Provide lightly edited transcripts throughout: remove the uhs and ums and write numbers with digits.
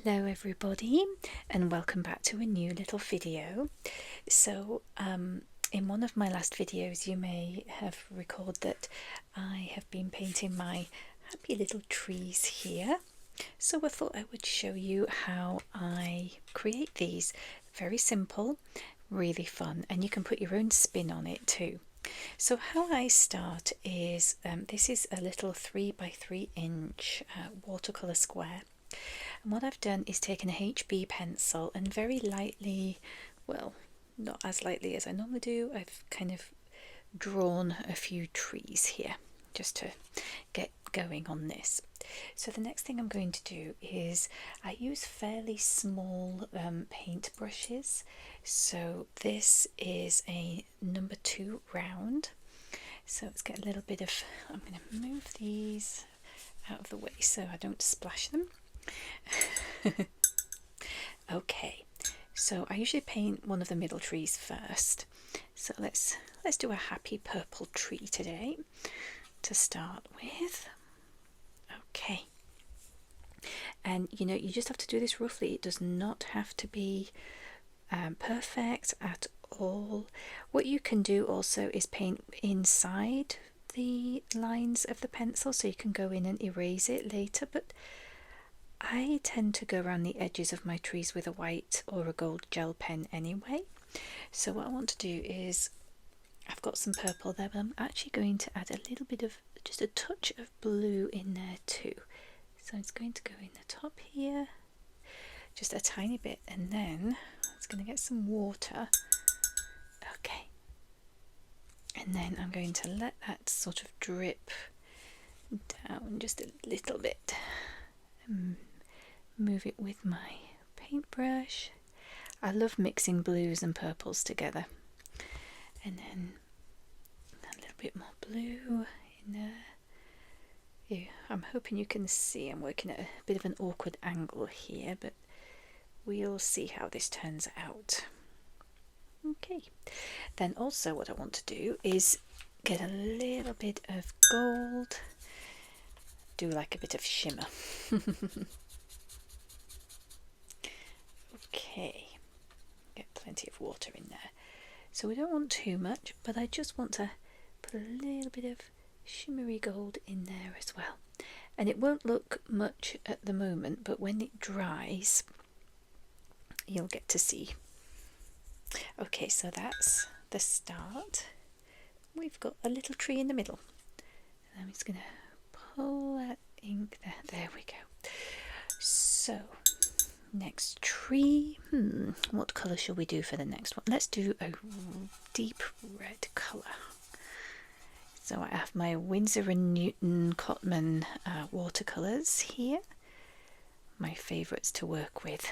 Hello everybody and welcome back to a new little video. So in one of my last videos you may have recalled that I have been painting my happy little trees here. So I thought I would show you how I create these. Very simple, really fun, and you can put your own spin on it too. So how I start is, this is a little 3 by 3 inch watercolour square. And what I've done is taken a HB pencil and very lightly, well, not as lightly as I normally do, I've kind of drawn a few trees here just to get going on this. So the next thing I'm going to do is I use fairly small paint brushes. So this is a number 2 round. So let's get a little bit of, I'm going to move these out of the way so I don't splash them. Okay, so I usually paint one of the middle trees first. So let's do a happy purple tree today to start with. Okay, and you know, you just have to do this roughly. It does not have to be perfect at all. What you can do also is paint inside the lines of the pencil, so you can go in and erase it later, but I tend to go around the edges of my trees with a white or a gold gel pen anyway. So what I want to do is, I've got some purple there, but I'm actually going to add a little bit of, just a touch of blue in there too. So it's going to go in the top here, just a tiny bit, and then it's going to get some water. Okay. And then I'm going to let that sort of drip down just a little bit. Move it with my paintbrush. I love mixing blues and purples together. And then a little bit more blue in there. Yeah, I'm hoping you can see I'm working at a bit of an awkward angle here, but we'll see how this turns out. Okay, then also what I want to do is get a little bit of gold, do like a bit of shimmer. Okay, get plenty of water in there. So we don't want too much, but I just want to put a little bit of shimmery gold in there as well. And it won't look much at the moment, but when it dries, you'll get to see. Okay, so that's the start. We've got a little tree in the middle. And I'm just going to pull that ink there. There we go. So next tree, what colour shall we do for the next one? Let's do a deep red colour. So I have my Winsor & Newton Cotman watercolours here, my favourites to work with.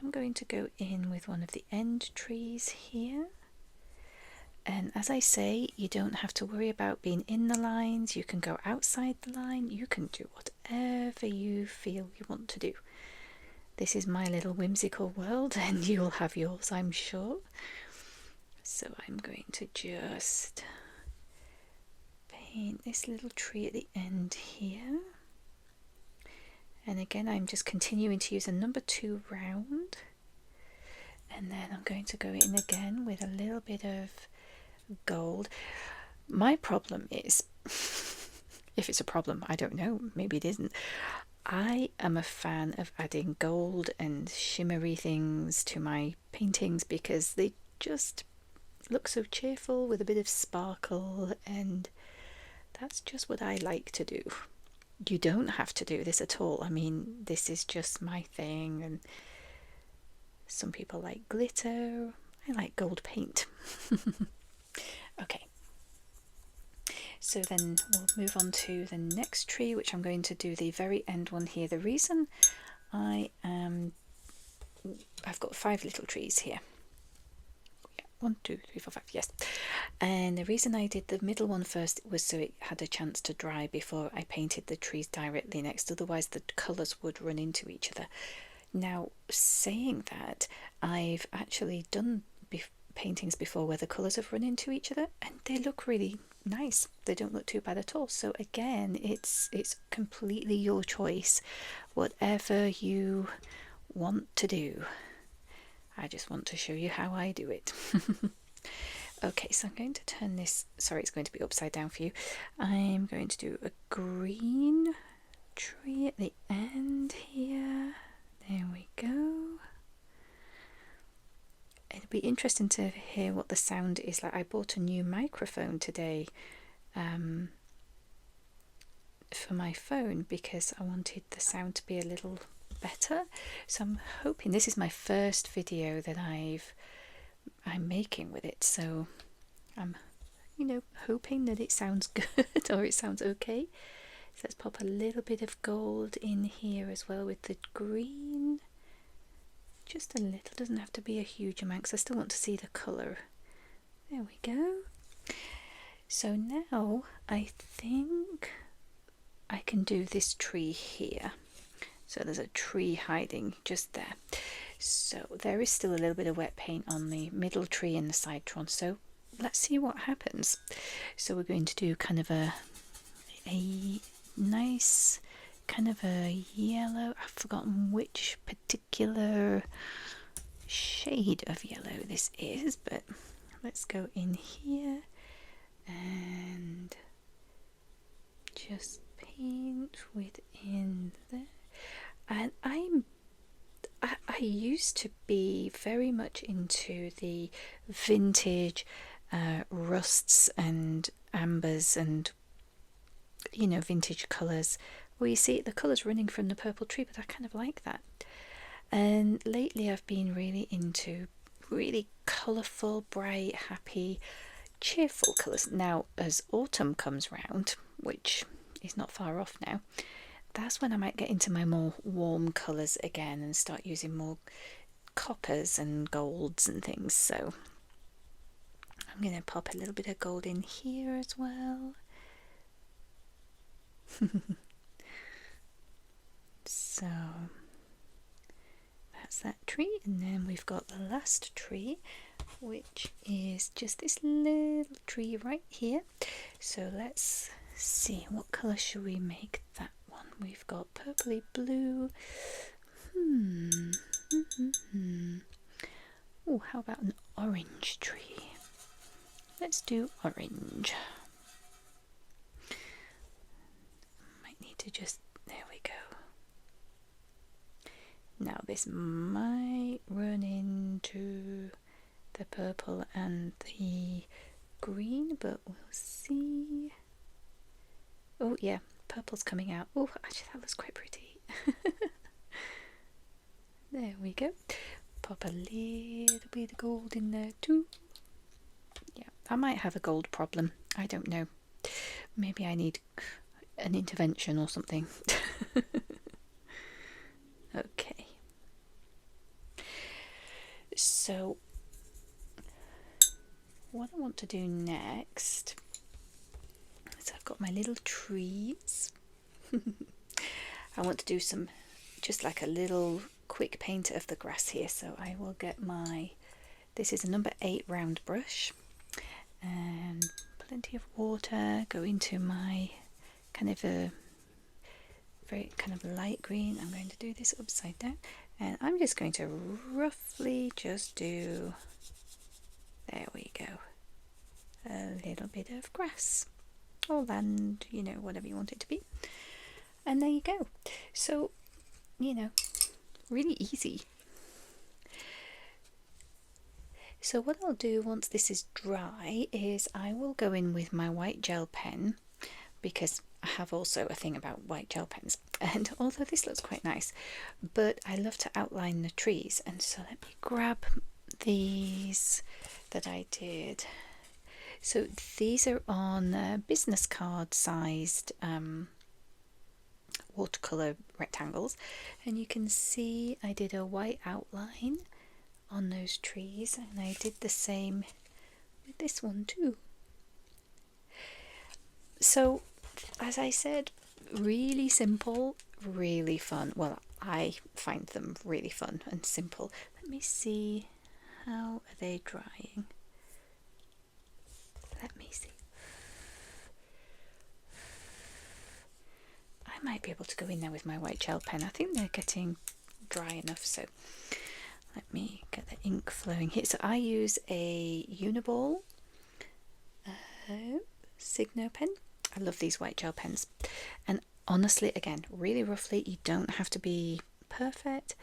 I'm going to go in with one of the end trees here. And as I say, you don't have to worry about being in the lines. You can go outside the line. You can do whatever you feel you want to do. This is my little whimsical world, and you'll have yours, I'm sure. So I'm going to just paint this little tree at the end here. And again, I'm just continuing to use a number 2 round. And then I'm going to go in again with a little bit of gold. My problem is, if it's a problem, I don't know, maybe it isn't. I am a fan of adding gold and shimmery things to my paintings because they just look so cheerful with a bit of sparkle, and that's just what I like to do. You don't have to do this at all. I mean, this is just my thing, and some people like glitter. I like gold paint. Okay. So then we'll move on to the next tree, which I'm going to do the very end one here. The reason I've got 5 little trees here. Yeah, 1, 2, 3, 4, 5, yes. And the reason I did the middle one first was so it had a chance to dry before I painted the trees directly next. Otherwise the colours would run into each other. Now, saying that, I've actually done paintings before where the colours have run into each other, and they look really nice. They don't look too bad at all. So again, it's completely your choice, whatever you want to do. I just want to show you how I do it. Okay, so I'm going to turn this, sorry, it's going to be upside down for you. I'm going to do a green tree at the end here. There we go. It'll be interesting to hear what the sound is like. I bought a new microphone today for my phone because I wanted the sound to be a little better. So I'm hoping, this is my first video that I'm making with it, so I'm hoping that it sounds good or it sounds okay. So let's pop a little bit of gold in here as well with the green. Just a little, doesn't have to be a huge amount because I still want to see the colour. There we go. So now I think I can do this tree here. So there's a tree hiding just there. So there is still a little bit of wet paint on the middle tree and the side trunk. So let's see what happens. So we're going to do kind of a nice kind of a yellow. I've forgotten which particular shade of yellow this is, but let's go in here and just paint within there. And I used to be very much into the vintage rusts and ambers and vintage colours where you see the colours running from the purple tree, but I kind of like that. And lately I've been really into really colourful, bright, happy, cheerful colours. Now as autumn comes round, which is not far off now, that's when I might get into my more warm colours again and start using more coppers and golds and things. So I'm going to pop a little bit of gold in here as well. So that's that tree, and then we've got the last tree, which is just this little tree right here. So let's see, what colour should we make that one? We've got purpley blue. Oh, how about an orange tree? Let's do orange. Might need to just, there we go. Now this might run into the purple and the green, but we'll see. Oh yeah, purple's coming out. Oh, actually that looks quite pretty. There we go. Pop a little bit of gold in there too. Yeah, I might have a gold problem. I don't know. Maybe I need an intervention or something. Okay. So what I want to do next is I've got my little trees. I want to do some, just like a little quick paint of the grass here. So I will get my, this is a number 8 round brush and plenty of water, go into my kind of a very kind of light green. I'm going to do this upside down and I'm just going to roughly just do, there we go, a little bit of grass or land, whatever you want it to be, and there you go. So really easy. So what I'll do once this is dry is I will go in with my white gel pen, because I have also a thing about white gel pens, and although this looks quite nice, but I love to outline the trees, and so let me grab these that I did. So these are on business card sized watercolour rectangles, and you can see I did a white outline on those trees, and I did the same with this one too. So as I said, really simple, really fun. Well, I find them really fun and simple. Let me see, how are they drying? Let me see. might be able to go in there with my white gel pen. I think they're getting dry enough, so let me get the ink flowing here. So I use a Uniball Signo pen. I love these white gel pens, and honestly, again, really roughly, you don't have to be perfect.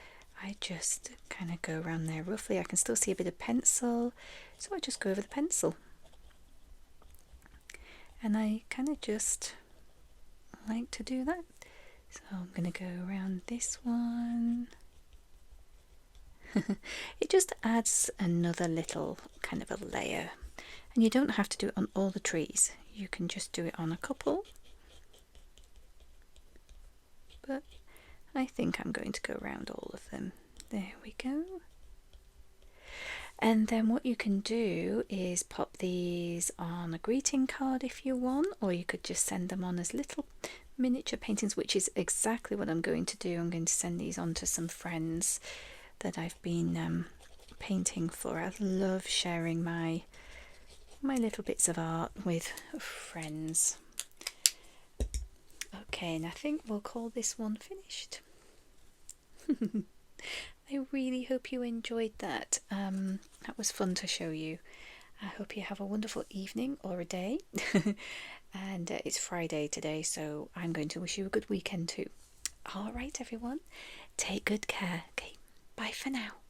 I just kind of go around there roughly. I can still see a bit of pencil, so I just go over the pencil, and I kind of just like to do that. So I'm going to go around this one. It just adds another little kind of a layer, and you don't have to do it on all the trees. You can just do it on a couple, but I think I'm going to go around all of them. There we go. And then what you can do is pop these on a greeting card if you want, or you could just send them on as little miniature paintings, which is exactly what I'm going to do. I'm going to send these on to some friends that I've been painting for. I love sharing my little bits of art with friends. Okay, and I think we'll call this one finished. I really hope you enjoyed that. That was fun to show you. I hope you have a wonderful evening or a day. And it's Friday today, so I'm going to wish you a good weekend too. All right, everyone. Take good care. Okay, bye for now.